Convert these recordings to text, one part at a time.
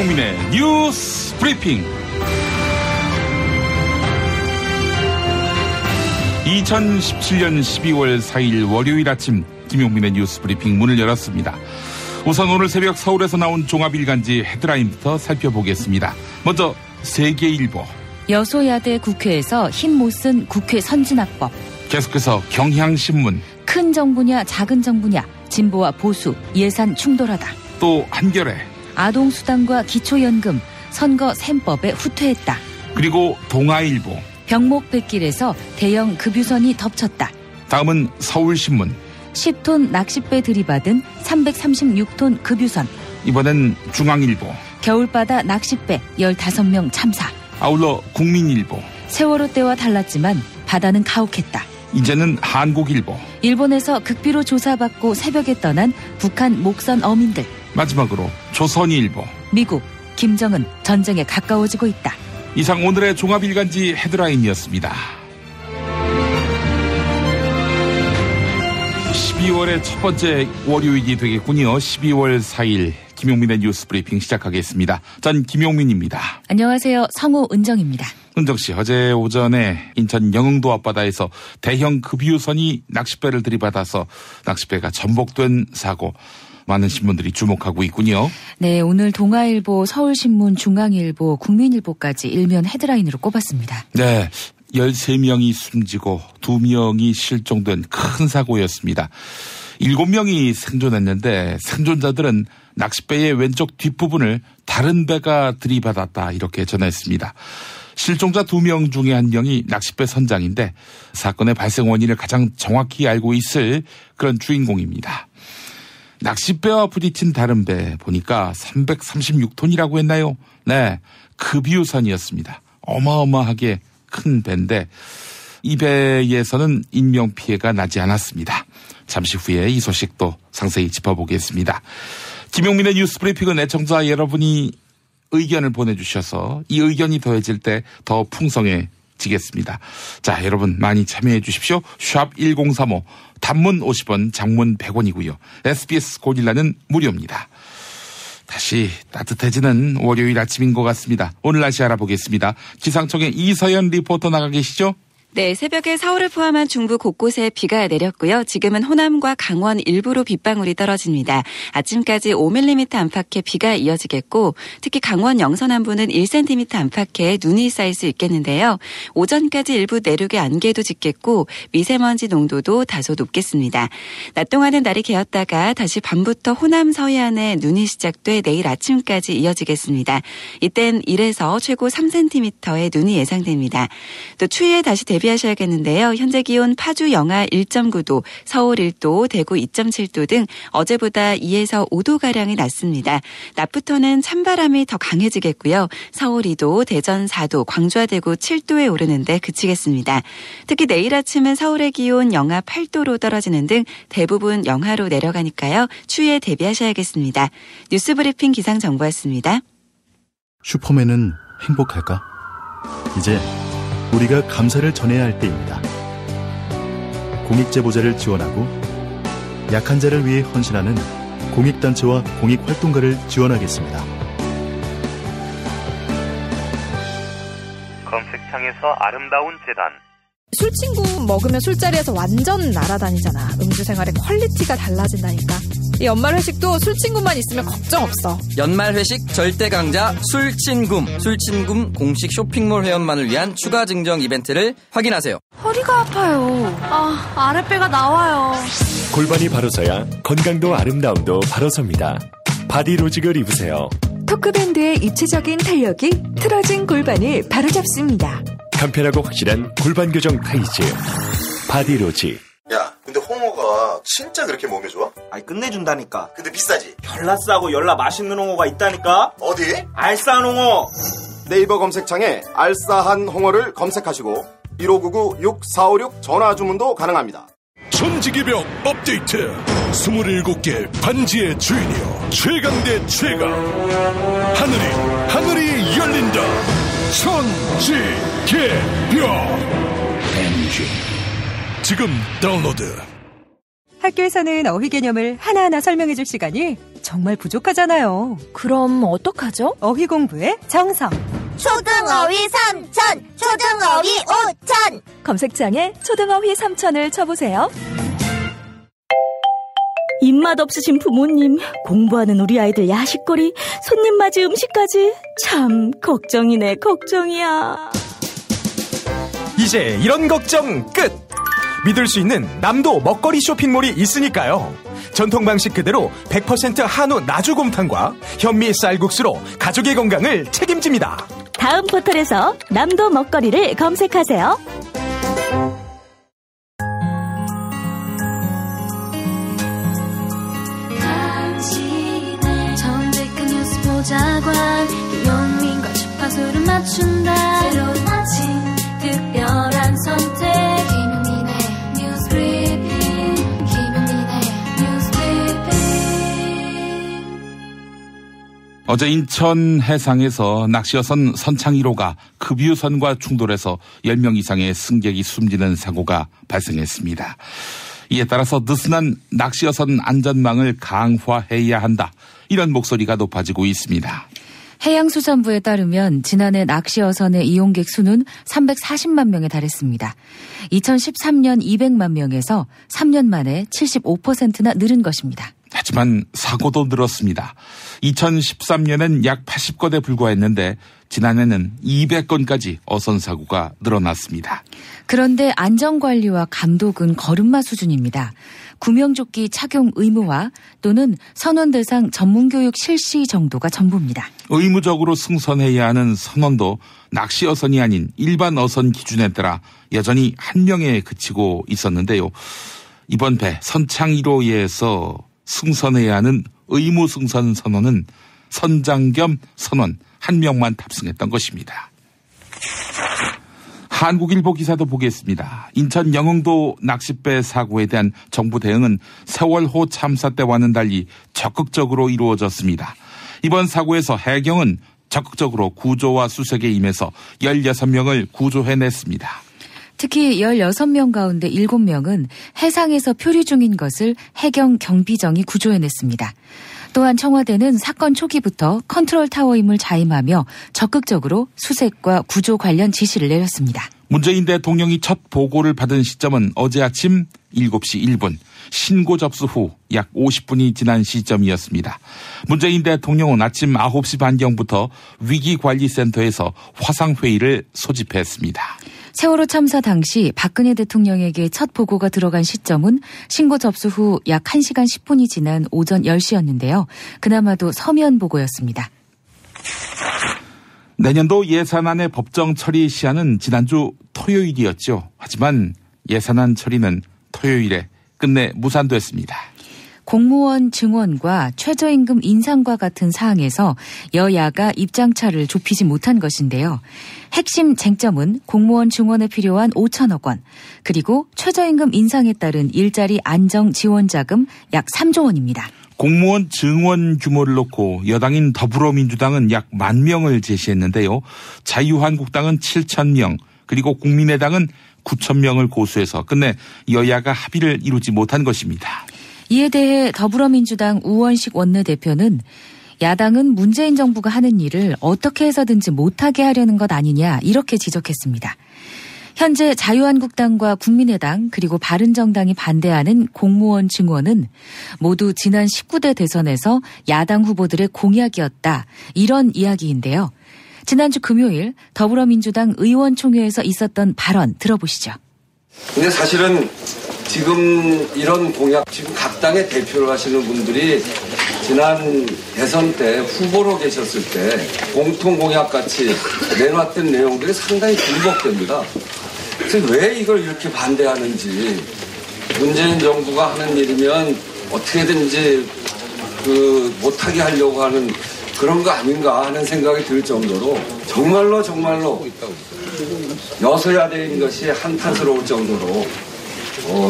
김용민의 뉴스 브리핑. 2017년 12월 4일 월요일 아침 김용민의 뉴스 브리핑 문을 열었습니다. 우선 오늘 새벽 서울에서 나온 종합일간지 헤드라인부터 살펴보겠습니다. 먼저 세계일보. 여소야대 국회에서 힘 못 쓴 국회 선진화법. 계속해서 경향신문. 큰 정부냐 작은 정부냐 진보와 보수 예산 충돌하다. 또 한겨레. 아동수당과 기초연금 선거 셈법에 후퇴했다. 그리고 동아일보. 병목백길에서 대형 급유선이 덮쳤다. 다음은 서울신문. 10톤 낚싯배 들이받은 336톤 급유선. 이번엔 중앙일보. 겨울바다 낚싯배 15명 참사. 아울러 국민일보. 세월호 때와 달랐지만 바다는 가혹했다. 이제는 한국일보. 일본에서 극비로 조사받고 새벽에 떠난 북한 목선 어민들. 마지막으로 조선일보. 미국 김정은 전쟁에 가까워지고 있다. 이상 오늘의 종합일간지 헤드라인이었습니다. 12월의 첫 번째 월요일이 되겠군요. 12월 4일 김용민의 뉴스 브리핑 시작하겠습니다. 전 김용민입니다. 안녕하세요. 성우 은정입니다. 은정씨, 어제 오전에 인천 영흥도 앞바다에서 대형 급유선이 낚싯배를 들이받아서 낚싯배가 전복된 사고, 많은 신문들이 주목하고 있군요. 네, 오늘 동아일보, 서울신문, 중앙일보, 국민일보까지 일면 헤드라인으로 꼽았습니다. 네, 13명이 숨지고 2명이 실종된 큰 사고였습니다. 7명이 생존했는데 생존자들은 낚싯배의 왼쪽 뒷부분을 다른 배가 들이받았다 이렇게 전했습니다. 실종자 2명 중에 1명이 낚싯배 선장인데 사건의 발생 원인을 가장 정확히 알고 있을 그런 주인공입니다. 낚싯배와 부딪힌 다른 배 보니까 336톤이라고 했나요? 네, 급유선이었습니다. 어마어마하게 큰 배인데 이 배에서는 인명피해가 나지 않았습니다. 잠시 후에 이 소식도 상세히 짚어보겠습니다. 김용민의 뉴스 브리핑은 애청자 여러분이 의견을 보내주셔서 이 의견이 더해질 때 더 풍성해지겠습니다. 자, 여러분 많이 참여해 주십시오. 샵 1035 단문 50원 장문 100원이고요. SBS 고릴라는 무료입니다. 다시 따뜻해지는 월요일 아침인 것 같습니다. 오늘 날씨 알아보겠습니다. 기상청의 이서연 리포터 나가 계시죠? 네, 새벽에 서울을 포함한 중부 곳곳에 비가 내렸고요. 지금은 호남과 강원 일부로 빗방울이 떨어집니다. 아침까지 5mm 안팎의 비가 이어지겠고 특히 강원 영서 남부는 1cm 안팎의 눈이 쌓일 수 있겠는데요. 오전까지 일부 내륙에 안개도 짙겠고 미세먼지 농도도 다소 높겠습니다. 낮 동안은 날이 개었다가 다시 밤부터 호남 서해안에 눈이 시작돼 내일 아침까지 이어지겠습니다. 이땐 1에서 최고 3cm의 눈이 예상됩니다. 또 추위에 다시 대비하셔야겠는데요. 현재 기온 파주 영하 1.9도, 서울 1도, 대구 2.7도 등 어제보다 2에서 5도가량이 낮습니다. 낮부터는 찬바람이 더 강해지겠고요. 서울 2도, 대전 4도, 광주와 대구 7도에 오르는데 그치겠습니다. 특히 내일 아침은 서울의 기온 영하 8도로 떨어지는 등 대부분 영하로 내려가니까요. 추위에 대비하셔야겠습니다. 뉴스브리핑 기상정보였습니다. 슈퍼맨은 행복할까? 이제 우리가 감사를 전해야 할 때입니다. 공익제보자를 지원하고 약한 자를 위해 헌신하는 공익단체와 공익활동가를 지원하겠습니다. 검색창에서 아름다운 재단. 술친구 먹으면 술자리에서 완전 날아다니잖아. 음주생활의 퀄리티가 달라진다니까. 이 연말 회식도 술친구만 있으면 걱정 없어. 연말 회식 절대 강자 술친굼. 술친굼 공식 쇼핑몰 회원만을 위한 추가 증정 이벤트를 확인하세요. 허리가 아파요. 아랫배가 나와요. 골반이 바로 서야 건강도 아름다움도 바로 섭니다. 바디로직을 입으세요. 토크밴드의 입체적인 탄력이 틀어진 골반을 바로잡습니다. 간편하고 확실한 골반 교정 타이즈 바디로직. 야, 근데 홍어가 진짜 그렇게 몸에 좋아? 아니, 끝내준다니까. 근데 비싸지? 별나 싸고 열나 맛있는 홍어가 있다니까. 어디? 알싸한 홍어. 네이버 검색창에 알싸한 홍어를 검색하시고 1599-6456 전화 주문도 가능합니다. 천지개벽 업데이트. 27개 반지의 주인이여 최강 대 최강. 하늘이 열린다. 천지개벽 MG 지금 다운로드. 학교에서는 어휘 개념을 하나하나 설명해줄 시간이 정말 부족하잖아요. 그럼 어떡하죠? 어휘 공부의 정성. 초등어휘 3천, 초등어휘 5천. 검색창에 초등어휘 3천을 쳐보세요. 입맛 없으신 부모님, 공부하는 우리 아이들 야식거리, 손님 맞이 음식까지 참 걱정이네, 걱정이야. 이제 이런 걱정 끝! 믿을 수 있는 남도 먹거리 쇼핑몰이 있으니까요. 전통 방식 그대로 100% 한우 나주곰탕과 현미 쌀국수로 가족의 건강을 책임집니다. 다음 포털에서 남도 먹거리를 검색하세요. 정직한 뉴스 보자관 김용민과 주파수를 맞춘다. 새로운 아침 특별한 선택 김용민의 뉴스 브리핑. 김용민의 뉴스 브리핑. 어제 인천 해상에서 낚시어선 선창 1호가 급유선과 충돌해서 10명 이상의 승객이 숨지는 사고가 발생했습니다. 이에 따라서 느슨한 낚시어선 안전망을 강화해야 한다. 이런 목소리가 높아지고 있습니다. 해양수산부에 따르면 지난해 낚시어선의 이용객 수는 340만 명에 달했습니다. 2013년 200만 명에서 3년 만에 75%나 늘은 것입니다. 하지만 사고도 늘었습니다. 2013년엔 약 80건에 불과했는데 지난해는 200건까지 어선 사고가 늘어났습니다. 그런데 안전관리와 감독은 걸음마 수준입니다. 구명조끼 착용 의무화 또는 선원 대상 전문교육 실시 정도가 전부입니다. 의무적으로 승선해야 하는 선원도 낚시 어선이 아닌 일반 어선 기준에 따라 여전히 한 명에 그치고 있었는데요. 이번 배 선창 1호에서 승선해야 하는 의무 승선 선원은 선장 겸 선원 한 명만 탑승했던 것입니다. 한국일보 기사도 보겠습니다. 인천 영흥도 낚싯배 사고에 대한 정부 대응은 세월호 참사 때와는 달리 적극적으로 이루어졌습니다. 이번 사고에서 해경은 적극적으로 구조와 수색에 임해서 16명을 구조해냈습니다. 특히 16명 가운데 7명은 해상에서 표류 중인 것을 해경 경비정이 구조해냈습니다. 또한 청와대는 사건 초기부터 컨트롤 타워임을 자임하며 적극적으로 수색과 구조 관련 지시를 내렸습니다. 문재인 대통령이 첫 보고를 받은 시점은 어제 아침 7시 1분, 신고 접수 후 약 50분이 지난 시점이었습니다. 문재인 대통령은 아침 9시 반경부터 위기관리센터에서 화상회의를 소집했습니다. 세월호 참사 당시 박근혜 대통령에게 첫 보고가 들어간 시점은 신고 접수 후 약 1시간 10분이 지난 오전 10시였는데요. 그나마도 서면 보고였습니다. 내년도 예산안의 법정 처리 시한은 지난주 토요일이었죠. 하지만 예산안 처리는 토요일에 끝내 무산됐습니다. 공무원 증원과 최저임금 인상과 같은 사항에서 여야가 입장차를 좁히지 못한 것인데요. 핵심 쟁점은 공무원 증원에 필요한 5천억 원, 그리고 최저임금 인상에 따른 일자리 안정 지원 자금 약 3조 원입니다. 공무원 증원 규모를 놓고 여당인 더불어민주당은 약 10,000명을 제시했는데요. 자유한국당은 7,000명, 그리고 국민의당은 9,000명을 고수해서 끝내 여야가 합의를 이루지 못한 것입니다. 이에 대해 더불어민주당 우원식 원내대표는 야당은 문재인 정부가 하는 일을 어떻게 해서든지 못하게 하려는 것 아니냐 이렇게 지적했습니다. 현재 자유한국당과 국민의당 그리고 바른정당이 반대하는 공무원 증원은 모두 지난 19대 대선에서 야당 후보들의 공약이었다. 이런 이야기인데요. 지난주 금요일 더불어민주당 의원총회에서 있었던 발언 들어보시죠. 근데 사실은 지금 이런 공약, 지금 각 당의 대표를 하시는 분들이 지난 대선 때 후보로 계셨을 때 공통 공약같이 내놨던 내용들이 상당히 굴복됩니다. 그래서 왜 이걸 이렇게 반대하는지, 문재인 정부가 하는 일이면 어떻게든지 못하게 하려고 하는 그런 거 아닌가 하는 생각이 들 정도로 정말로 여소야대인 것이 한탄스러울 정도로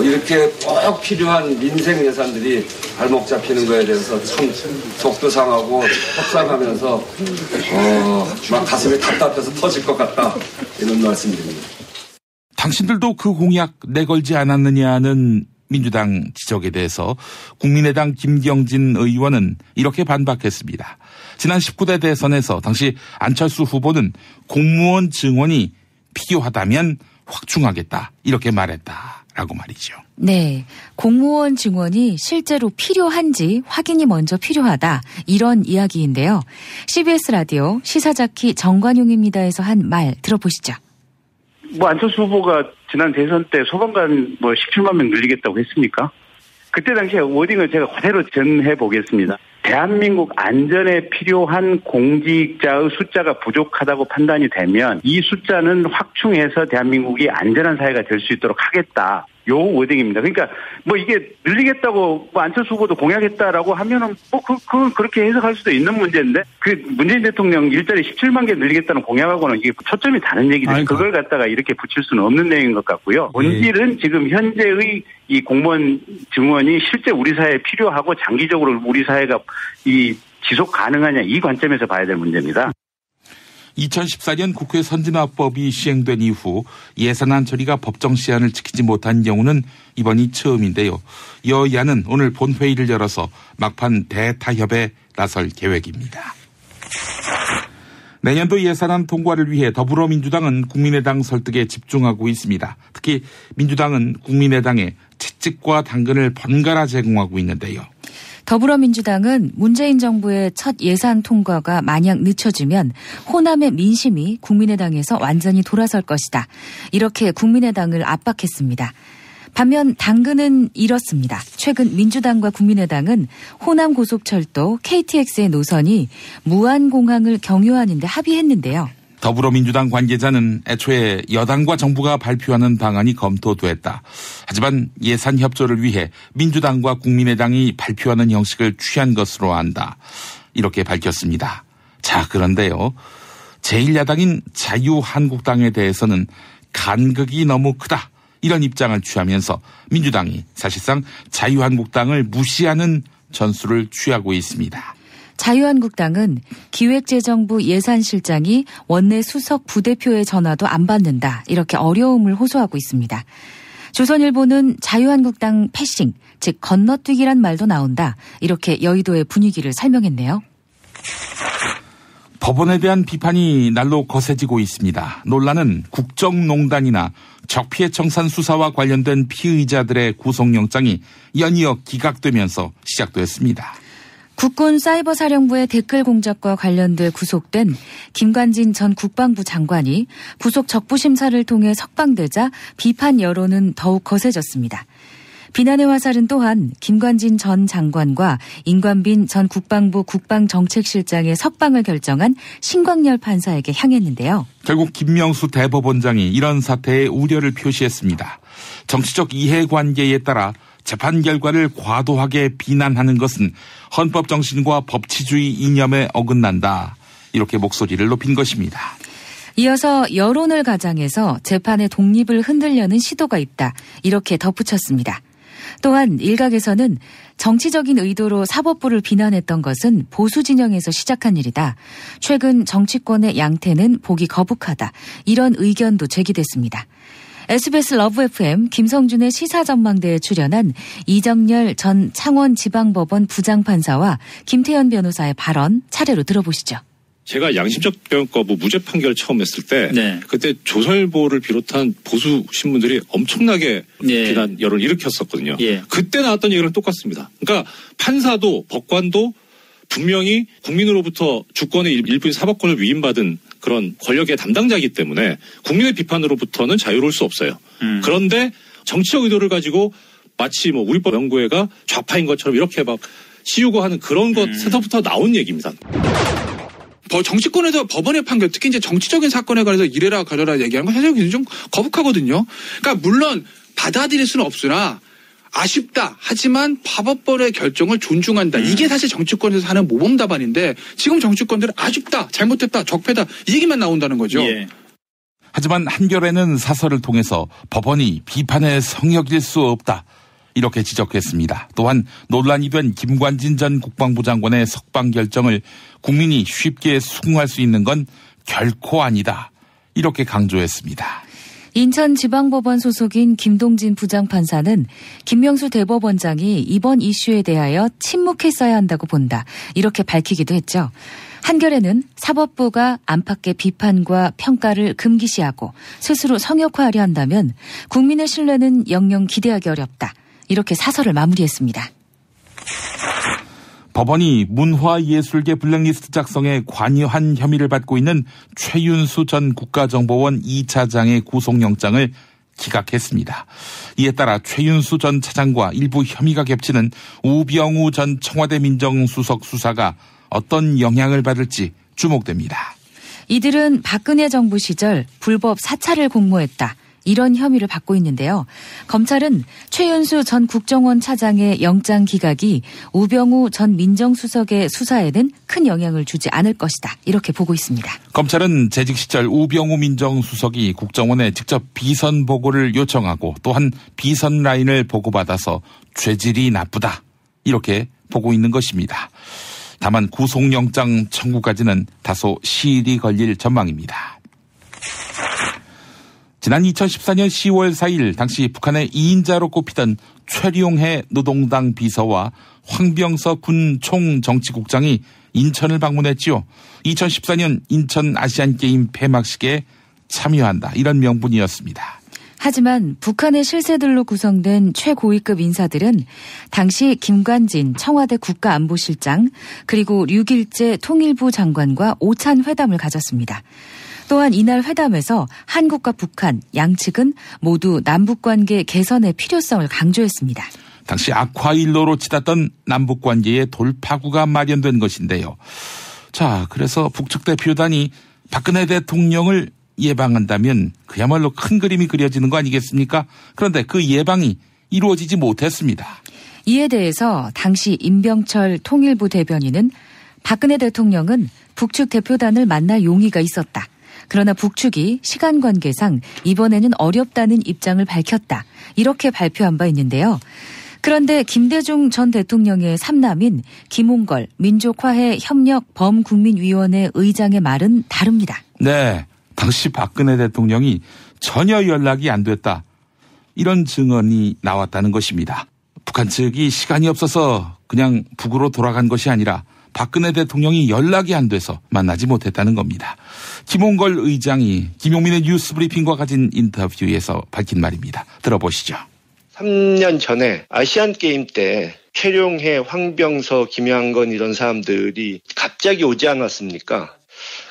이렇게 꼭 필요한 민생 예산들이 발목 잡히는 거에 대해서 참 속도 상하고 속상하면서 막 가슴이 답답해서 터질 것 같다, 이런 말씀드립니다. 당신들도 그 공약 내걸지 않았느냐는 민주당 지적에 대해서 국민의당 김경진 의원은 이렇게 반박했습니다. 지난 19대 대선에서 당시 안철수 후보는 공무원 증언이 필요하다면 확충하겠다 이렇게 말했다라고 말이죠. 네, 공무원 증언이 실제로 필요한지 확인이 먼저 필요하다 이런 이야기인데요. CBS 라디오 시사자키 정관용입니다에서 한 말 들어보시죠. 안철수 후보가 지난 대선 때 소방관 17만 명 늘리겠다고 했습니까? 그때 당시에 워딩을 제가 그대로 전해 보겠습니다. 대한민국 안전에 필요한 공직자의 숫자가 부족하다고 판단이 되면 이 숫자는 확충해서 대한민국이 안전한 사회가 될 수 있도록 하겠다. 요 워딩입니다. 그러니까 이게 늘리겠다고 안철수 후보도 공약했다라고 하면은 그건 그렇게 해석할 수도 있는 문제인데 문재인 대통령 일자리 17만 개 늘리겠다는 공약하고는 이게 초점이 다른 얘기죠. 그걸 갖다가 이렇게 붙일 수는 없는 내용인 것 같고요. 본질은 지금 현재의 이 공무원 증언이 실제 우리 사회에 필요하고 장기적으로 우리 사회가 이 지속 가능하냐 이 관점에서 봐야 될 문제입니다. 2014년 국회 선진화법이 시행된 이후 예산안 처리가 법정 시한을 지키지 못한 경우는 이번이 처음인데요. 여야는 오늘 본회의를 열어서 막판 대타협에 나설 계획입니다. 내년도 예산안 통과를 위해 더불어민주당은 국민의당 설득에 집중하고 있습니다. 특히 민주당은 국민의당에 채찍과 당근을 번갈아 제공하고 있는데요. 더불어민주당은 문재인 정부의 첫 예산 통과가 만약 늦춰지면 호남의 민심이 국민의당에서 완전히 돌아설 것이다. 이렇게 국민의당을 압박했습니다. 반면 당근은 이렇습니다. 최근 민주당과 국민의당은 호남 고속철도 KTX의 노선이 무안공항을 경유하는 데 합의했는데요. 더불어민주당 관계자는 애초에 여당과 정부가 발표하는 방안이 검토됐다. 하지만 예산 협조를 위해 민주당과 국민의당이 발표하는 형식을 취한 것으로 안다. 이렇게 밝혔습니다. 자, 그런데요. 제1야당인 자유한국당에 대해서는 간극이 너무 크다. 이런 입장을 취하면서 민주당이 사실상 자유한국당을 무시하는 전술을 취하고 있습니다. 자유한국당은 기획재정부 예산실장이 원내 수석 부대표의 전화도 안 받는다. 이렇게 어려움을 호소하고 있습니다. 조선일보는 자유한국당 패싱, 즉 건너뛰기란 말도 나온다. 이렇게 여의도의 분위기를 설명했네요. 법원에 대한 비판이 날로 거세지고 있습니다. 논란은 국정농단이나 적폐청산 수사와 관련된 피의자들의 구속영장이 연이어 기각되면서 시작됐습니다. 국군 사이버사령부의 댓글 공작과 관련돼 구속된 김관진 전 국방부 장관이 구속 적부심사를 통해 석방되자 비판 여론은 더욱 거세졌습니다. 비난의 화살은 또한 김관진 전 장관과 임관빈 전 국방부 국방정책실장의 석방을 결정한 신광열 판사에게 향했는데요. 결국 김명수 대법원장이 이런 사태에 우려를 표시했습니다. 정치적 이해관계에 따라 재판 결과를 과도하게 비난하는 것은 헌법 정신과 법치주의 이념에 어긋난다. 이렇게 목소리를 높인 것입니다. 이어서 여론을 가장해서 재판의 독립을 흔들려는 시도가 있다. 이렇게 덧붙였습니다. 또한 일각에서는 정치적인 의도로 사법부를 비난했던 것은 보수 진영에서 시작한 일이다. 최근 정치권의 양태는 보기 거북하다. 이런 의견도 제기됐습니다. SBS 러브 FM 김성준의 시사전망대에 출연한 이정열 전 창원지방법원 부장판사와 김태현 변호사의 발언 차례로 들어보시죠. 제가 양심적 병역 거부 무죄 판결 처음 했을 때 그때 조선일보를 비롯한 보수 신문들이 엄청나게 비난 여론을 일으켰었거든요. 그때 나왔던 얘기랑 똑같습니다. 그러니까 판사도 법관도 분명히 국민으로부터 주권의 일부인 사법권을 위임받은 그런 권력의 담당자이기 때문에 국민의 비판으로부터는 자유로울 수 없어요. 그런데 정치적 의도를 가지고 마치 우리법 연구회가 좌파인 것처럼 이렇게 막 씌우고 하는 그런 것에서부터 나온 얘기입니다. 정치권에서 법원의 판결, 특히 이제 정치적인 사건에 관해서 이래라 가려라 얘기하는 건 사실 굉장히 좀 거북하거든요. 그러니까 물론 받아들일 수는 없으나 아쉽다. 하지만 파법벌의 결정을 존중한다. 이게 사실 정치권에서 하는 모범 답안인데 지금 정치권들은 아쉽다, 잘못했다, 적폐다 이 얘기만 나온다는 거죠. 하지만 한겨레는 사설을 통해서 법원이 비판의 성역일 수 없다. 이렇게 지적했습니다. 또한 논란이 된 김관진 전 국방부 장관의 석방 결정을 국민이 쉽게 수긍할 수 있는 건 결코 아니다. 이렇게 강조했습니다. 인천지방법원 소속인 김동진 부장판사는 김명수 대법원장이 이번 이슈에 대하여 침묵했어야 한다고 본다. 이렇게 밝히기도 했죠. 한겨레는 사법부가 안팎의 비판과 평가를 금기시하고 스스로 성역화하려 한다면 국민의 신뢰는 영영 기대하기 어렵다. 이렇게 사설을 마무리했습니다. 법원이 문화예술계 블랙리스트 작성에 관여한 혐의를 받고 있는 최윤수 전 국가정보원 2차장의 구속영장을 기각했습니다. 이에 따라 최윤수 전 차장과 일부 혐의가 겹치는 우병우 전 청와대 민정수석 수사가 어떤 영향을 받을지 주목됩니다. 이들은 박근혜 정부 시절 불법 사찰을 공모했다. 이런 혐의를 받고 있는데요. 검찰은 최윤수 전 국정원 차장의 영장 기각이 우병우 전 민정수석의 수사에는 큰 영향을 주지 않을 것이다. 이렇게 보고 있습니다. 검찰은 재직 시절 우병우 민정수석이 국정원에 직접 비선 보고를 요청하고 또한 비선 라인을 보고받아서 죄질이 나쁘다. 이렇게 보고 있는 것입니다. 다만 구속영장 청구까지는 다소 시일이 걸릴 전망입니다. 지난 2014년 10월 4일 당시 북한의 2인자로 꼽히던 최룡해 노동당 비서와 황병서 군 총정치국장이 인천을 방문했지요. 2014년 인천 아시안게임 폐막식에 참여한다. 이런 명분이었습니다. 하지만 북한의 실세들로 구성된 최고위급 인사들은 당시 김관진 청와대 국가안보실장 그리고 류길재 통일부 장관과 오찬 회담을 가졌습니다. 또한 이날 회담에서 한국과 북한 양측은 모두 남북관계 개선의 필요성을 강조했습니다. 당시 악화일로로 치닫던 남북관계의 돌파구가 마련된 것인데요. 자, 그래서 북측 대표단이 박근혜 대통령을 예방한다면 그야말로 큰 그림이 그려지는 거 아니겠습니까? 그런데 그 예방이 이루어지지 못했습니다. 이에 대해서 당시 임병철 통일부 대변인은 박근혜 대통령은 북측 대표단을 만날 용의가 있었다. 그러나 북측이 시간 관계상 이번에는 어렵다는 입장을 밝혔다. 이렇게 발표한 바 있는데요. 그런데 김대중 전 대통령의 삼남인 김홍걸 민족화해 협력 범국민위원회 의장의 말은 다릅니다. 네, 당시 박근혜 대통령이 전혀 연락이 안 됐다. 이런 증언이 나왔다는 것입니다. 북한 측이 시간이 없어서 그냥 북으로 돌아간 것이 아니라 박근혜 대통령이 연락이 안 돼서 만나지 못했다는 겁니다. 김홍걸 의장이 김용민의 뉴스 브리핑과 가진 인터뷰에서 밝힌 말입니다. 들어보시죠. 3년 전에 아시안게임 때 최룡해, 황병서, 김양건 이런 사람들이 갑자기 오지 않았습니까?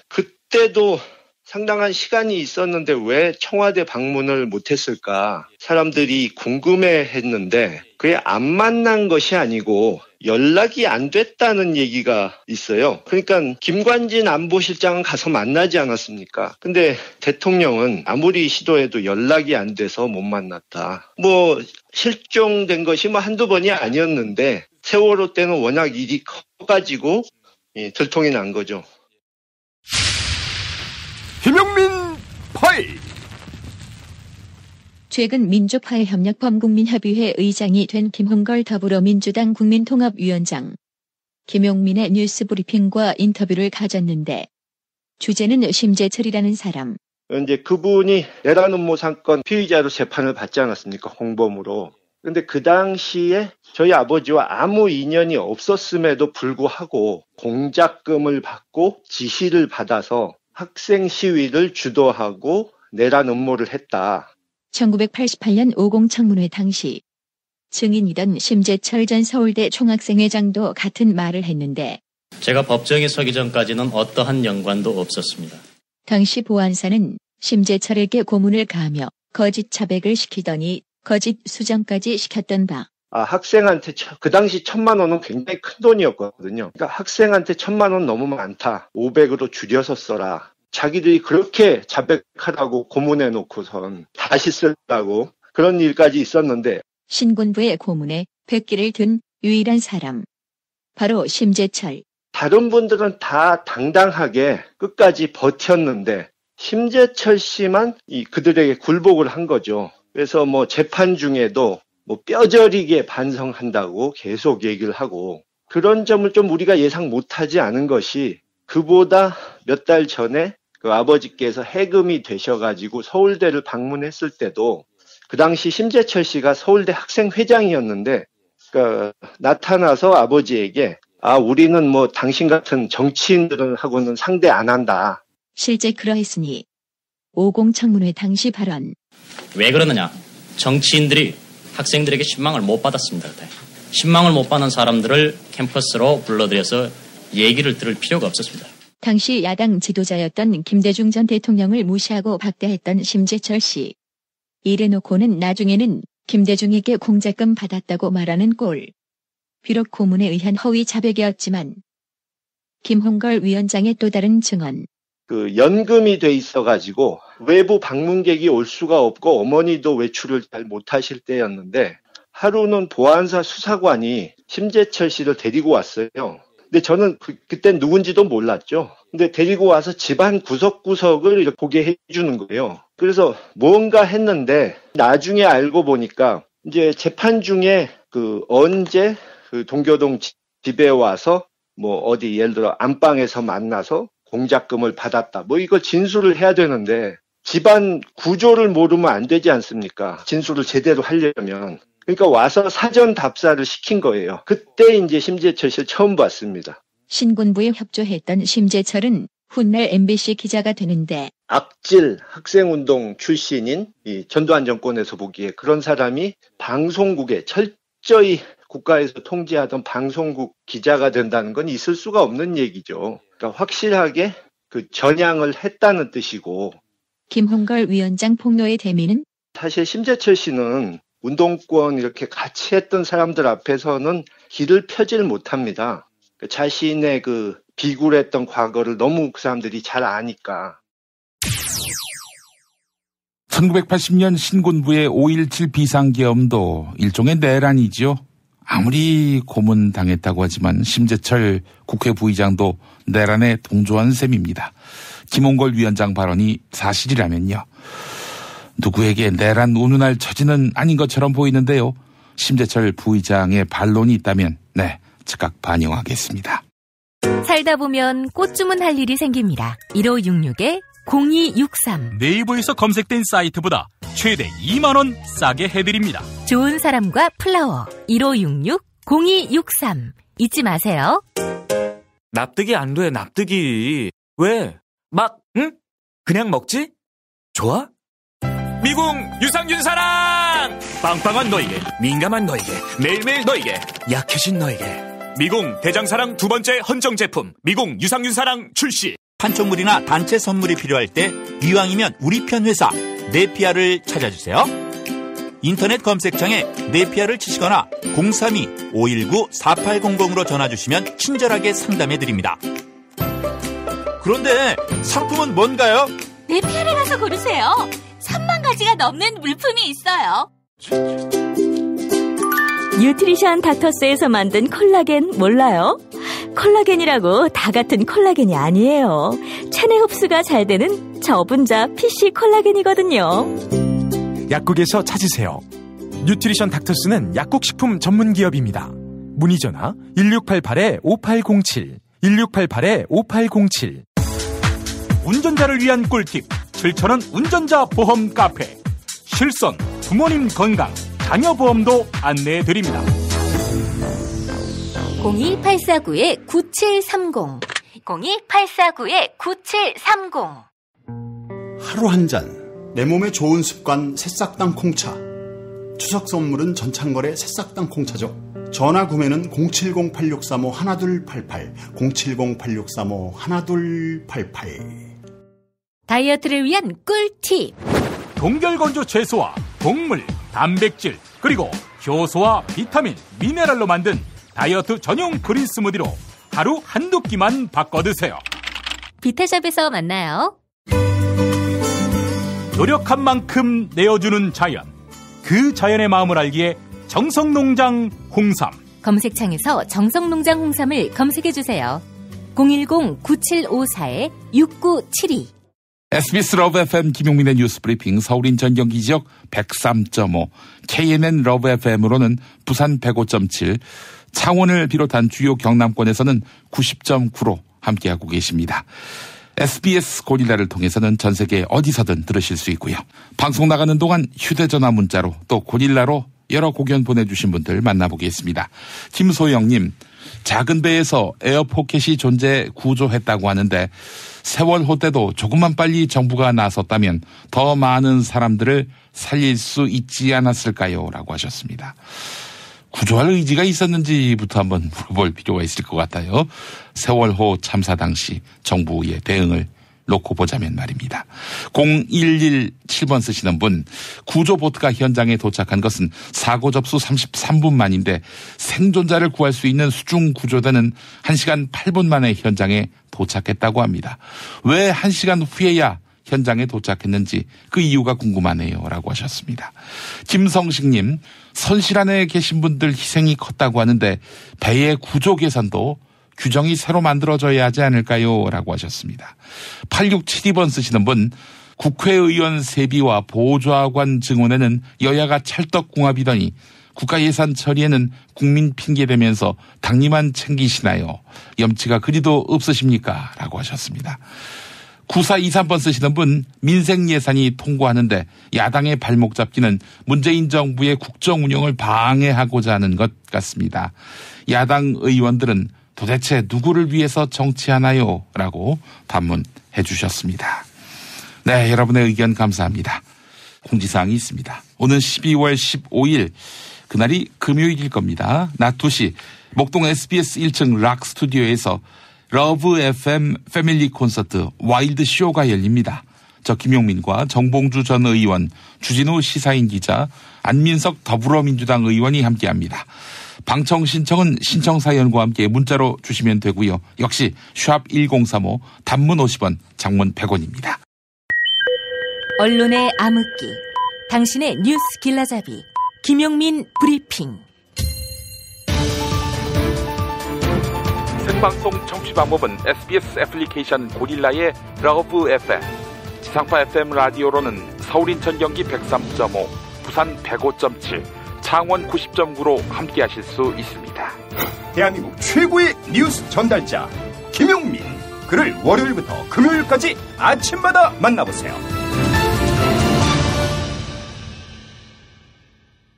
그때도 상당한 시간이 있었는데 왜 청와대 방문을 못했을까? 사람들이 궁금해했는데 그게 안 만난 것이 아니고 연락이 안 됐다는 얘기가 있어요. 그러니까 김관진 안보실장은 가서 만나지 않았습니까? 근데 대통령은 아무리 시도해도 연락이 안 돼서 못 만났다. 실종된 것이 한두 번이 아니었는데 세월호 때는 워낙 일이 커가지고 들통이 난 거죠. 김용민 파일. 최근 민족화해협력범국민협의회 의장이 된 김홍걸 더불어민주당 국민통합위원장 김용민의 뉴스브리핑과 인터뷰를 가졌는데 주제는 심재철이라는 사람. 이제 그분이 내란 음모 사건 피의자로 재판을 받지 않았습니까? 홍범으로. 근데 그 당시에 저희 아버지와 아무 인연이 없었음에도 불구하고 공작금을 받고 지시를 받아서 학생 시위를 주도하고 내란 음모를 했다. 1988년 50 청문회 당시 증인이던 심재철 전 서울대 총학생회장도 같은 말을 했는데 제가 법정에 서기 전까지는 어떠한 연관도 없었습니다. 당시 보안사는 심재철에게 고문을 가하며 거짓 자백을 시키더니 거짓 수정까지 시켰던 바. 학생한테 그 당시 1,000만 원은 굉장히 큰 돈이었거든요. 그러니까 학생한테 1,000만 원 너무 많다. 500으로 줄여서 써라. 자기들이 그렇게 자백하라고 고문해놓고선 다시 쓰라고 그런 일까지 있었는데 신군부의 고문에 백기를 든 유일한 사람. 바로 심재철. 다른 분들은 다 당당하게 끝까지 버텼는데 심재철 씨만 그들에게 굴복을 한 거죠. 그래서 재판 중에도 뼈저리게 반성한다고 계속 얘기를 하고 그런 점을 좀 우리가 예상 못하지 않은 것이 그보다 몇 달 전에 그 아버지께서 해금이 되셔가지고 서울대를 방문했을 때도 그 당시 심재철 씨가 서울대 학생회장이었는데 그러니까 나타나서 아버지에게 우리는 뭐 당신 같은 정치인들하고는 상대 안 한다. 실제 그러했으니 50 청문회 당시 발언. 왜 그러느냐? 정치인들이 학생들에게 신망을 못 받았습니다. 그때. 신망을 못 받는 사람들을 캠퍼스로 불러들여서 얘기를 들을 필요가 없었습니다. 당시 야당 지도자였던 김대중 전 대통령을 무시하고 박대했던 심재철 씨. 이래놓고는 나중에는 김대중에게 공작금 받았다고 말하는 꼴. 비록 고문에 의한 허위 자백이었지만 김홍걸 위원장의 또 다른 증언. 그 연금이 돼 있어가지고 외부 방문객이 올 수가 없고 어머니도 외출을 잘 못하실 때였는데 하루는 보안사 수사관이 심재철 씨를 데리고 왔어요. 근데 저는 그땐 누군지도 몰랐죠. 근데 데리고 와서 집안 구석구석을 이렇게 보게 해주는 거예요. 그래서 뭔가 했는데 나중에 알고 보니까 이제 재판 중에 언제 동교동 집에 와서 뭐 어디 예를 들어 안방에서 만나서 공작금을 받았다. 뭐 이걸 진술을 해야 되는데 집안 구조를 모르면 안 되지 않습니까? 진술을 제대로 하려면. 그러니까 와서 사전 답사를 시킨 거예요. 그때 이제 심재철 씨를 처음 봤습니다. 신군부에 협조했던 심재철은 훗날 MBC 기자가 되는데 악질 학생운동 출신인 이 전두환 정권에서 보기에 그런 사람이 방송국에 철저히 국가에서 통제하던 방송국 기자가 된다는 건 있을 수가 없는 얘기죠. 그러니까 확실하게 그 전향을 했다는 뜻이고. 김홍걸 위원장 폭로의 대미는? 사실 심재철 씨는 운동권 이렇게 같이 했던 사람들 앞에서는 길을 펴질 못합니다. 자신의 그 비굴했던 과거를 너무 그 사람들이 잘 아니까. 1980년 신군부의 5.17 비상계엄도 일종의 내란이지요. 아무리 고문당했다고 하지만 심재철 국회 부의장도 내란에 동조한 셈입니다. 김홍걸 위원장 발언이 사실이라면요. 누구에게 내란 운운할 처지는 아닌 것처럼 보이는데요. 심재철 부의장의 반론이 있다면 즉각 반영하겠습니다. 살다 보면 꽃 주문할 일이 생깁니다. 1566-0263 네이버에서 검색된 사이트보다 최대 2만 원 싸게 해드립니다. 좋은 사람과 플라워 1566-0263 잊지 마세요. 납득이 안 돼, 납득이. 왜? 그냥 먹지? 좋아? 미궁 유산균 사랑! 빵빵한 너에게, 민감한 너에게, 매일매일 너에게, 약해진 너에게. 미궁 대장사랑 두 번째 헌정 제품 미궁 유산균 사랑 출시. 판촉물이나 단체 선물이 필요할 때 이왕이면 우리 편 회사 네피아를 찾아주세요. 인터넷 검색창에 네피아를 치시거나 032-519-4800으로 전화주시면 친절하게 상담해드립니다. 그런데 상품은 뭔가요? 네피아를 가서 고르세요. 3만 가지가 넘는 물품이 있어요. 뉴트리션 닥터스에서 만든 콜라겐 몰라요? 콜라겐이라고 다 같은 콜라겐이 아니에요. 체내 흡수가 잘 되는 저분자 PC 콜라겐이거든요. 약국에서 찾으세요. 뉴트리션 닥터스는 약국식품 전문기업입니다. 문의전화 1688-5807 1688-5807. 운전자를 위한 꿀팁 7,000원 운전자 보험 카페. 실손, 부모님 건강, 자녀 보험도 안내해드립니다. 02849-9730 02849-9730 하루 한 잔 내 몸에 좋은 습관 새싹당 콩차. 추석 선물은 전창걸의 새싹당 콩차죠. 전화 구매는 070-8635-1288 070-8635-1288. 다이어트를 위한 꿀팁. 동결건조 채소와 곡물, 단백질, 그리고 효소와 비타민, 미네랄로 만든 다이어트 전용 그린 스무디로 하루 한두 끼만 바꿔 드세요. 비타샵에서 만나요. 노력한 만큼 내어주는 자연. 그 자연의 마음을 알기에 정성농장 홍삼. 검색창에서 정성농장 홍삼을 검색해주세요. 010-9754-6972 SBS 러브 FM 김용민의 뉴스 브리핑. 서울인 전경기 지역 103.5, KNN 러브 FM으로는 부산 105.7, 창원을 비롯한 주요 경남권에서는 90.9로 함께하고 계십니다. SBS 고릴라를 통해서는 전 세계 어디서든 들으실 수 있고요. 방송 나가는 동안 휴대전화 문자로 또 고릴라로 여러 고견 보내주신 분들 만나보겠습니다. 김소영님, 작은 배에서 에어포켓이 존재 구조했다고 하는데 세월호 때도 조금만 빨리 정부가 나섰다면 더 많은 사람들을 살릴 수 있지 않았을까요? 라고 하셨습니다. 구조할 의지가 있었는지부터 한번 물어볼 필요가 있을 것 같아요. 세월호 참사 당시 정부의 대응을 놓고 보자면 말입니다. 0117번 쓰시는 분, 구조보트가 현장에 도착한 것은 사고 접수 33분 만인데 생존자를 구할 수 있는 수중 구조대는 1시간 8분 만에 현장에 도착했다고 합니다. 왜 1시간 후에야 현장에 도착했는지 그 이유가 궁금하네요. 라고 하셨습니다. 김성식님, 선실 안에 계신 분들 희생이 컸다고 하는데 배의 구조 개선도 규정이 새로 만들어져야 하지 않을까요? 라고 하셨습니다. 8672번 쓰시는 분, 국회의원 세비와 보좌관 증언에는 여야가 찰떡궁합이더니 국가예산 처리에는 국민 핑계대면서 당리만 챙기시나요? 염치가 그리도 없으십니까? 라고 하셨습니다. 9423번 쓰시는 분, 민생 예산이 통과하는데 야당의 발목 잡기는 문재인 정부의 국정 운영을 방해하고자 하는 것 같습니다. 야당 의원들은 도대체 누구를 위해서 정치하나요? 라고 반문해 주셨습니다. 네, 여러분의 의견 감사합니다. 공지사항이 있습니다. 오늘 12월 15일, 그날이 금요일일 겁니다. 낮 2시 목동 SBS 1층 락 스튜디오에서 러브 FM 패밀리 콘서트 와일드 쇼가 열립니다. 저 김용민과 정봉주 전 의원, 주진우 시사인 기자, 안민석 더불어민주당 의원이 함께합니다. 방청 신청은 신청사연과 함께 문자로 주시면 되고요. 역시 샵1035 단문 50원, 장문 100원입니다. 언론의 암흑기, 당신의 뉴스 길라잡이, 김용민 브리핑. 생방송 청취 방법은 SBS 애플리케이션 고릴라의 러브 FM, 지상파 FM 라디오로는 서울 인천 경기 103.5, 부산 105.7, 창원 90.9로 함께하실 수 있습니다. 대한민국 최고의 뉴스 전달자 김용민, 그를 월요일부터 금요일까지 아침마다 만나보세요.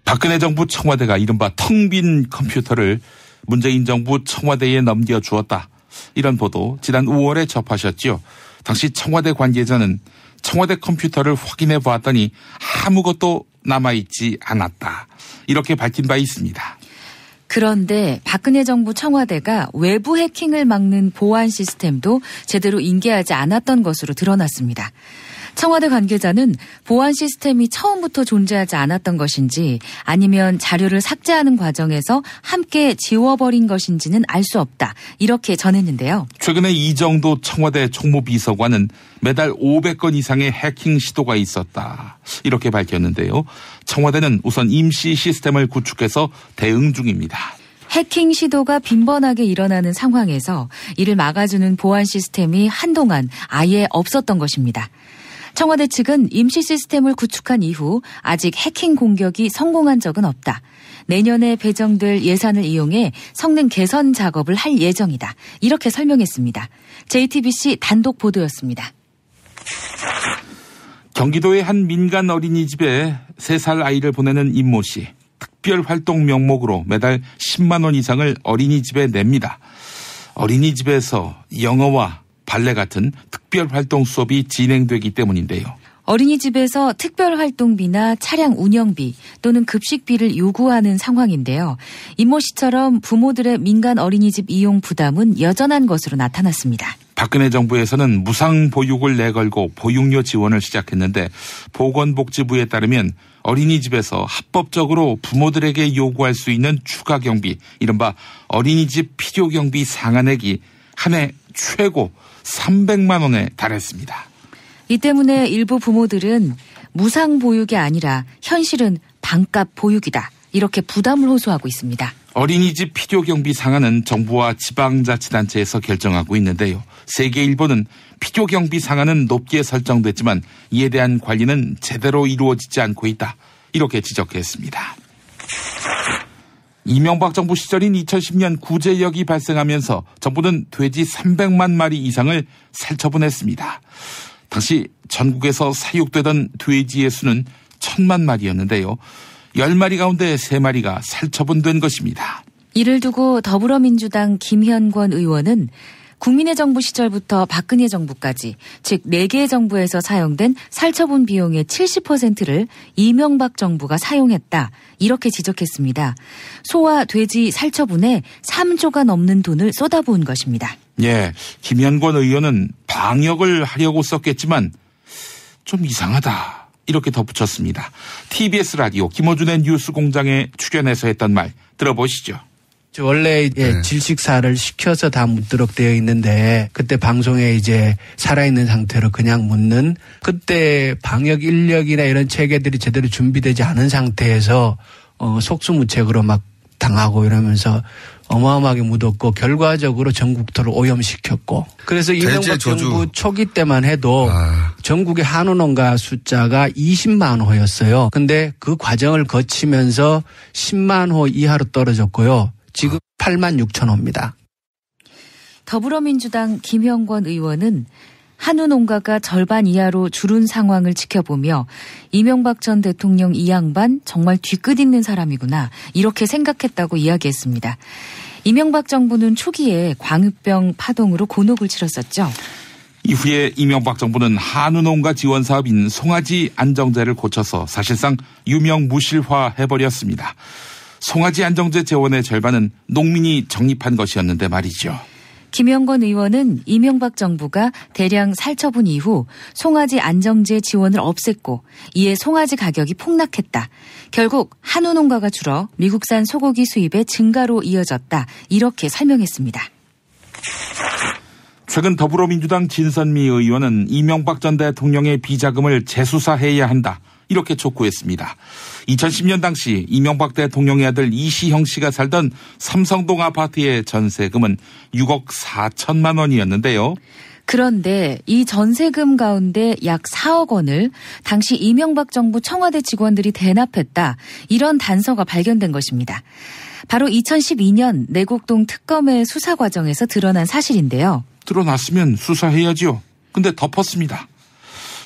박근혜 정부 청와대가 이른바 텅 빈 컴퓨터를 문재인 정부 청와대에 넘겨주었다. 이런 보도 지난 5월에 접하셨죠. 당시 청와대 관계자는 청와대 컴퓨터를 확인해 보았더니 아무것도 남아있지 않았다. 이렇게 밝힌 바 있습니다. 그런데 박근혜 정부 청와대가 외부 해킹을 막는 보안 시스템도 제대로 인계하지 않았던 것으로 드러났습니다. 청와대 관계자는 보안 시스템이 처음부터 존재하지 않았던 것인지 아니면 자료를 삭제하는 과정에서 함께 지워버린 것인지는 알 수 없다. 이렇게 전했는데요. 최근에 이정도 청와대 총무비서관은 매달 500건 이상의 해킹 시도가 있었다. 이렇게 밝혔는데요. 청와대는 우선 임시 시스템을 구축해서 대응 중입니다. 해킹 시도가 빈번하게 일어나는 상황에서 이를 막아주는 보안 시스템이 한동안 아예 없었던 것입니다. 청와대 측은 임시 시스템을 구축한 이후 아직 해킹 공격이 성공한 적은 없다. 내년에 배정될 예산을 이용해 성능 개선 작업을 할 예정이다. 이렇게 설명했습니다. JTBC 단독 보도였습니다. 경기도의 한 민간 어린이집에 3살 아이를 보내는 임모 씨. 특별활동 명목으로 매달 10만 원 이상을 어린이집에 냅니다. 어린이집에서 영어와 발레 같은 특별활동 수업이 진행되기 때문인데요. 어린이집에서 특별활동비나 차량 운영비 또는 급식비를 요구하는 상황인데요. 임모 씨처럼 부모들의 민간 어린이집 이용 부담은 여전한 것으로 나타났습니다. 박근혜 정부에서는 무상 보육을 내걸고 보육료 지원을 시작했는데 보건복지부에 따르면 어린이집에서 합법적으로 부모들에게 요구할 수 있는 추가 경비, 이른바 어린이집 필요 경비 상한액이 한 해 최고 300만 원에 달했습니다. 이 때문에 일부 부모들은 무상 보육이 아니라 현실은 반값 보육이다. 이렇게 부담을 호소하고 있습니다. 어린이집 필요 경비 상한은 정부와 지방자치단체에서 결정하고 있는데요. 세계일보는 필요 경비 상한은 높게 설정됐지만 이에 대한 관리는 제대로 이루어지지 않고 있다. 이렇게 지적했습니다. 이명박 정부 시절인 2010년 구제역이 발생하면서 정부는 돼지 300만 마리 이상을 살처분했습니다. 당시 전국에서 사육되던 돼지의 수는 1000만 마리였는데요. 10마리 가운데 3마리가 살처분된 것입니다. 이를 두고 더불어민주당 김현권 의원은 국민의 정부 시절부터 박근혜 정부까지, 즉 4개의 정부에서 사용된 살처분 비용의 70%를 이명박 정부가 사용했다, 이렇게 지적했습니다. 소와 돼지 살처분에 3조가 넘는 돈을 쏟아부은 것입니다. 예, 김현권 의원은 방역을 하려고 썼겠지만 좀 이상하다, 이렇게 덧붙였습니다. TBS 라디오 김어준의 뉴스공장에 출연해서 했던 말 들어보시죠. 원래 질식사를 시켜서 다 묻도록 되어 있는데 그때 방송에 이제 살아있는 상태로 그냥 묻는, 그때 방역 인력이나 이런 체계들이 제대로 준비되지 않은 상태에서 속수무책으로 막 당하고 이러면서 어마어마하게 묻었고 결과적으로 전국토를 오염시켰고, 그래서 이명박 정부 초기 때만 해도 전국의 한우 농가 숫자가 20만 호였어요. 근데 그 과정을 거치면서 10만 호 이하로 떨어졌고요. 지금 8만 6천 호입니다. 더불어민주당 김현권 의원은 한우 농가가 절반 이하로 줄은 상황을 지켜보며 이명박 전 대통령 이 양반 정말 뒤끝 있는 사람이구나, 이렇게 생각했다고 이야기했습니다. 이명박 정부는 초기에 광우병 파동으로 곤혹을 치렀었죠. 이후에 이명박 정부는 한우 농가 지원 사업인 송아지 안정제를 고쳐서 사실상 유명무실화해버렸습니다. 송아지 안정제 재원의 절반은 농민이 적립한 것이었는데 말이죠. 김현권 의원은 이명박 정부가 대량 살처분 이후 송아지 안정제 지원을 없앴고 이에 송아지 가격이 폭락했다. 결국 한우 농가가 줄어 미국산 소고기 수입의 증가로 이어졌다, 이렇게 설명했습니다. 최근 더불어민주당 진선미 의원은 이명박 전 대통령의 비자금을 재수사해야 한다, 이렇게 촉구했습니다. 2010년 당시 이명박 대통령의 아들 이시형 씨가 살던 삼성동 아파트의 전세금은 6억 4천만 원이었는데요. 그런데 이 전세금 가운데 약 4억 원을 당시 이명박 정부 청와대 직원들이 대납했다, 이런 단서가 발견된 것입니다. 바로 2012년 내곡동 특검의 수사 과정에서 드러난 사실인데요. 드러났으면 수사해야죠. 근데 덮었습니다.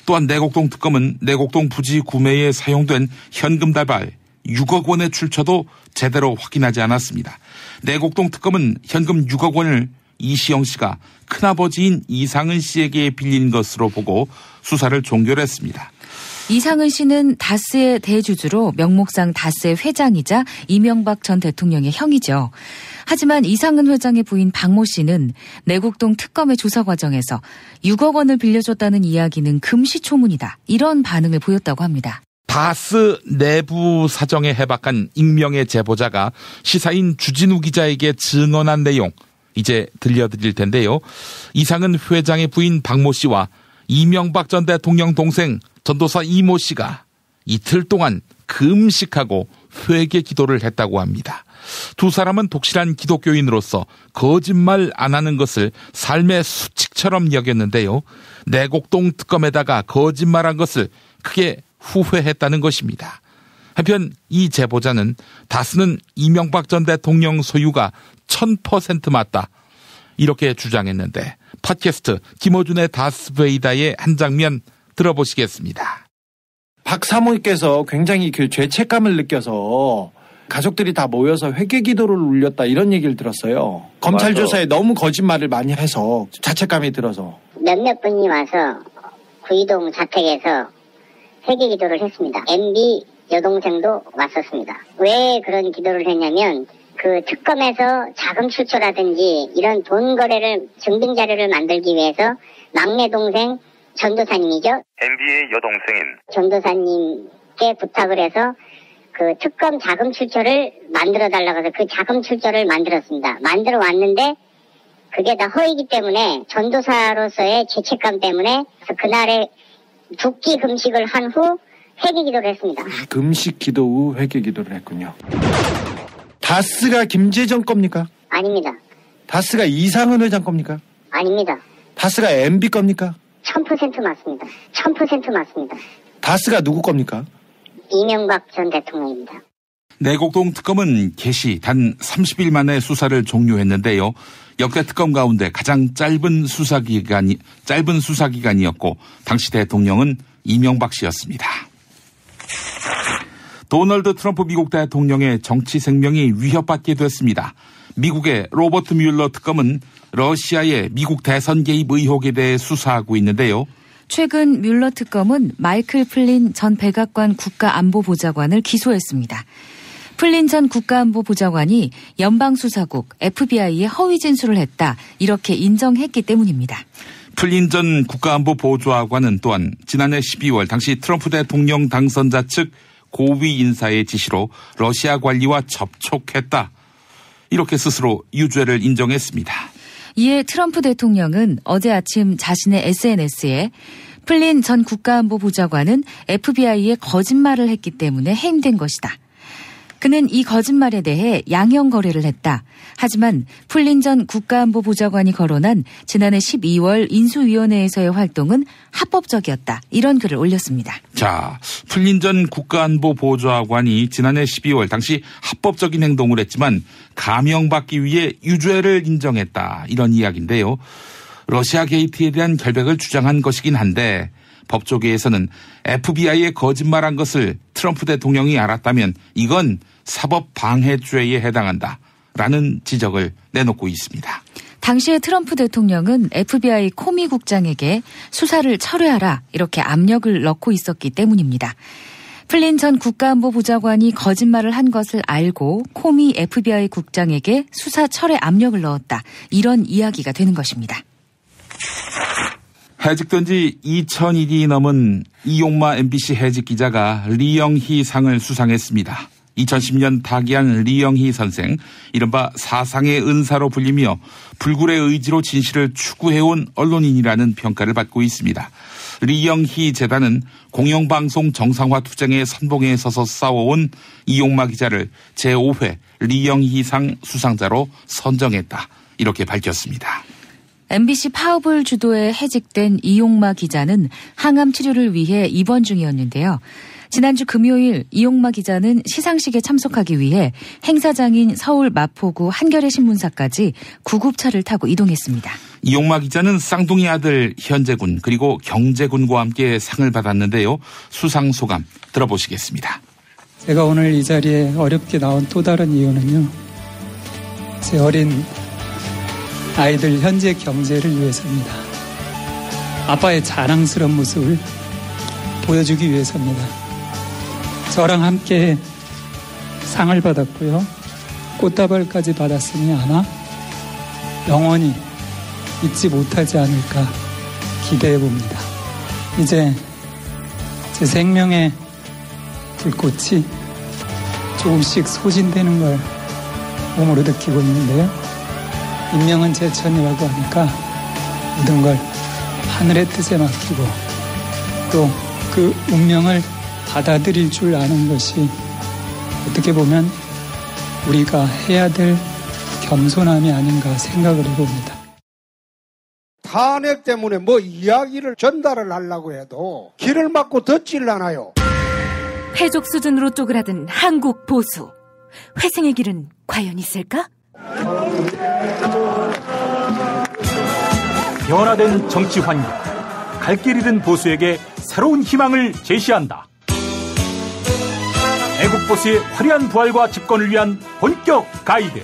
또한 내곡동 특검은 내곡동 부지 구매에 사용된 현금 다발 6억 원의 출처도 제대로 확인하지 않았습니다. 내곡동 특검은 현금 6억 원을 이시영 씨가 큰아버지인 이상은 씨에게 빌린 것으로 보고 수사를 종결했습니다. 이상은 씨는 다스의 대주주로 명목상 다스의 회장이자 이명박 전 대통령의 형이죠. 하지만 이상은 회장의 부인 박모 씨는 내곡동 특검의 조사 과정에서 6억 원을 빌려줬다는 이야기는 금시초문이다, 이런 반응을 보였다고 합니다. 다스 내부 사정에 해박한 익명의 제보자가 시사인 주진우 기자에게 증언한 내용 이제 들려드릴 텐데요. 이상은 회장의 부인 박모 씨와 이명박 전 대통령 동생 전도사 이모 씨가 이틀 동안 금식하고 회개 기도를 했다고 합니다. 두 사람은 독실한 기독교인으로서 거짓말 안 하는 것을 삶의 수칙처럼 여겼는데요. 내곡동 특검에다가 거짓말한 것을 크게 후회했다는 것입니다. 한편 이 제보자는 다스는 이명박 전 대통령 소유가 1000% 맞다, 이렇게 주장했는데 팟캐스트 김어준의 다스베이다의 한 장면 들어보시겠습니다. 박 사모님께서 굉장히 그 죄책감을 느껴서 가족들이 다 모여서 회개 기도를 올렸다, 이런 얘기를 들었어요. 검찰 조사에 너무 거짓말을 많이 해서 자책감이 들어서 몇몇 분이 와서 구이동 자택에서 회개 기도를 했습니다. MB 여동생도 왔었습니다. 왜 그런 기도를 했냐면 그 특검에서 자금 출처라든지 이런 돈 거래를 증빙 자료를 만들기 위해서 막내 동생 전도사님이죠. MB의 여동생인 전도사님께 부탁을 해서 그 특검 자금 출처를 만들어 달라고 해서 그 자금 출처를 만들었습니다. 만들어 왔는데 그게 다 허위이기 때문에 전도사로서의 죄책감 때문에 그날에 2끼 금식을 한 후 회개 기도를 했습니다. 금식 기도 후 회개 기도를 했군요. 다스가 김재정 겁니까? 아닙니다. 다스가 이상은 회장 겁니까? 아닙니다. 다스가 MB 겁니까? 1000% 맞습니다. 1000% 맞습니다. 다스가 누구 겁니까? 이명박 전 대통령입니다. 내곡동 특검은 개시 단 30일 만에 수사를 종료했는데요. 역대 특검 가운데 가장 짧은 수사기간이었고 당시 대통령은 이명박 씨였습니다. 도널드 트럼프 미국 대통령의 정치 생명이 위협받게 됐습니다. 미국의 로버트 뮬러 특검은 러시아의 미국 대선 개입 의혹에 대해 수사하고 있는데요. 최근 뮬러 특검은 마이클 플린 전 백악관 국가안보보좌관을 기소했습니다. 플린 전 국가안보보좌관이 연방수사국 FBI에 허위 진술을 했다 이렇게 인정했기 때문입니다. 플린 전 국가안보보좌관은 또한 지난해 12월 당시 트럼프 대통령 당선자 측 고위 인사의 지시로 러시아 관리와 접촉했다. 이렇게 스스로 유죄를 인정했습니다. 이에 트럼프 대통령은 어제 아침 자신의 SNS에 플린 전 국가안보보좌관은 FBI에 거짓말을 했기 때문에 해임된 것이다. 그는 이 거짓말에 대해 양형 거래를 했다. 하지만 플린 전 국가안보보좌관이 거론한 지난해 12월 인수위원회에서의 활동은 합법적이었다. 이런 글을 올렸습니다. 자, 플린 전 국가안보보좌관이 지난해 12월 당시 합법적인 행동을 했지만 감형받기 위해 유죄를 인정했다. 이런 이야기인데요. 러시아 게이트에 대한 결백을 주장한 것이긴 한데 법조계에서는 FBI에 거짓말한 것을 트럼프 대통령이 알았다면 이건 사법방해죄에 해당한다라는 지적을 내놓고 있습니다. 당시에 트럼프 대통령은 FBI 코미 국장에게 수사를 철회하라 이렇게 압력을 넣고 있었기 때문입니다. 플린 전 국가안보보좌관이 거짓말을 한 것을 알고 코미 FBI 국장에게 수사 철회 압력을 넣었다. 이런 이야기가 되는 것입니다. 해직된 지 2000일이 넘은 이용마 MBC 해직 기자가 리영희 상을 수상했습니다. 2010년 타기한 리영희 선생, 이른바 사상의 은사로 불리며 불굴의 의지로 진실을 추구해온 언론인이라는 평가를 받고 있습니다. 리영희 재단은 공영방송 정상화 투쟁의 선봉에 서서 싸워온 이용마 기자를 제5회 리영희상 수상자로 선정했다. 이렇게 밝혔습니다. MBC 파업을 주도해 해직된 이용마 기자는 항암 치료를 위해 입원 중이었는데요. 지난주 금요일 이용마 기자는 시상식에 참석하기 위해 행사장인 서울 마포구 한겨레 신문사까지 구급차를 타고 이동했습니다. 이용마 기자는 쌍둥이 아들 현재군 그리고 경제군과 함께 상을 받았는데요. 수상 소감 들어보시겠습니다. 제가 오늘 이 자리에 어렵게 나온 또 다른 이유는요. 제 어린 아이들 현재 경제를 위해서입니다. 아빠의 자랑스러운 모습을 보여주기 위해서입니다. 저랑 함께 상을 받았고요. 꽃다발까지 받았으니 아마 영원히 잊지 못하지 않을까 기대해 봅니다. 이제 제 생명의 불꽃이 조금씩 소진되는 걸 몸으로 느끼고 있는데요. 인명은 제천이라고 하니까 모든 걸 하늘의 뜻에 맡기고 또 그 운명을 받아들일 줄 아는 것이 어떻게 보면 우리가 해야 될 겸손함이 아닌가 생각을 해봅니다. 탄핵 때문에 뭐 이야기를 전달을 하려고 해도 길을 막고 듣질 않아요. 패족 수준으로 쪼그라든 한국 보수. 회생의 길은 과연 있을까? 변화된 정치 환경, 갈 길 잃은 보수에게 새로운 희망을 제시한다. 애국보수의 화려한 부활과 집권을 위한 본격 가이드,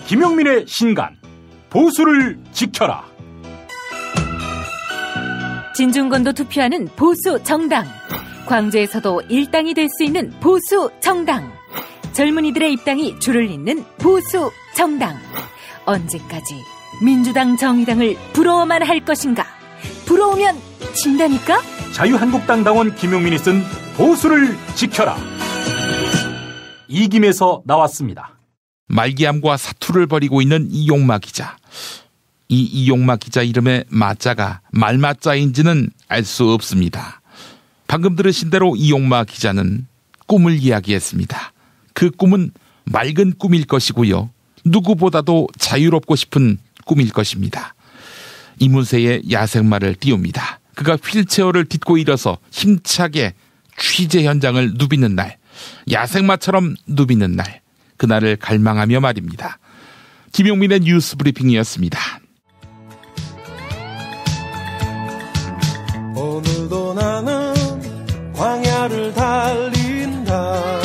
김용민의 신간, 보수를 지켜라. 진중권도 투표하는 보수 정당, 광주에서도 일당이 될 수 있는 보수 정당, 젊은이들의 입당이 줄을 잇는 보수 정당. 언제까지 민주당 정의당을 부러워만 할 것인가? 부러우면 진다니까? 자유한국당 당원 김용민이 쓴 보수를 지켜라. 이김에서 나왔습니다. 말기암과 사투를 벌이고 있는 이용마 기자. 이 이용마 기자 이름의 마자가 말마자인지는 알 수 없습니다. 방금 들으신 대로 이용마 기자는 꿈을 이야기했습니다. 그 꿈은 맑은 꿈일 것이고요. 누구보다도 자유롭고 싶은 꿈일 것입니다. 이문세의 야생마를 띄웁니다. 그가 휠체어를 딛고 일어서 힘차게 취재 현장을 누비는 날, 야생마처럼 누비는 날, 그날을 갈망하며 말입니다. 김용민의 뉴스 브리핑이었습니다. 오늘도 나는 광야를 달린다.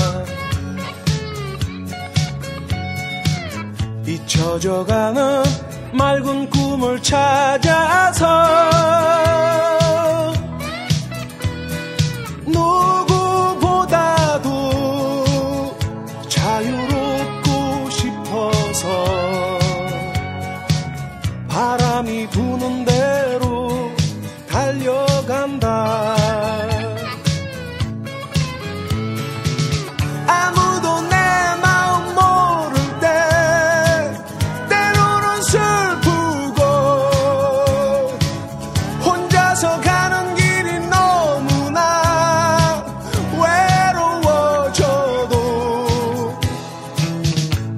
잊혀져가는 맑은 꿈을 찾아서 누구보다도 자유롭고 싶어서 바람이 부는 대로 달려간다. 아무도 내 마음 모를 때 때로는 슬프고 혼자서 가는 길이 너무나 외로워져도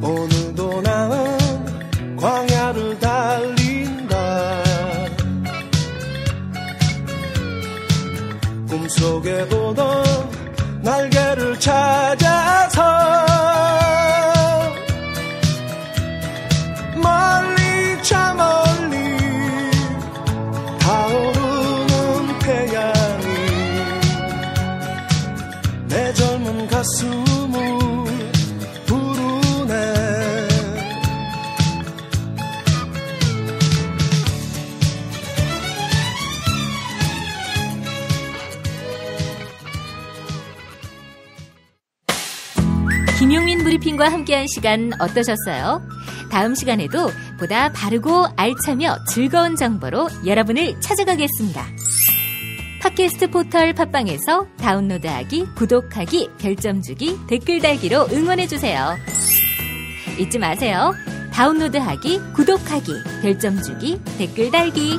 오늘도 나는 광야를 달린다. 꿈속에 보던 날개를 찾아서 멀리 저 멀리 타오르는 태양이 내 젊은 가슴을 부르네. 김용민 브리핑과 함께한 시간 어떠셨어요? 다음 시간에도 보다 바르고 알차며 즐거운 정보로 여러분을 찾아가겠습니다. 팟캐스트 포털 팟빵에서 다운로드하기, 구독하기, 별점 주기, 댓글 달기로 응원해주세요. 잊지 마세요. 다운로드하기, 구독하기, 별점 주기, 댓글 달기.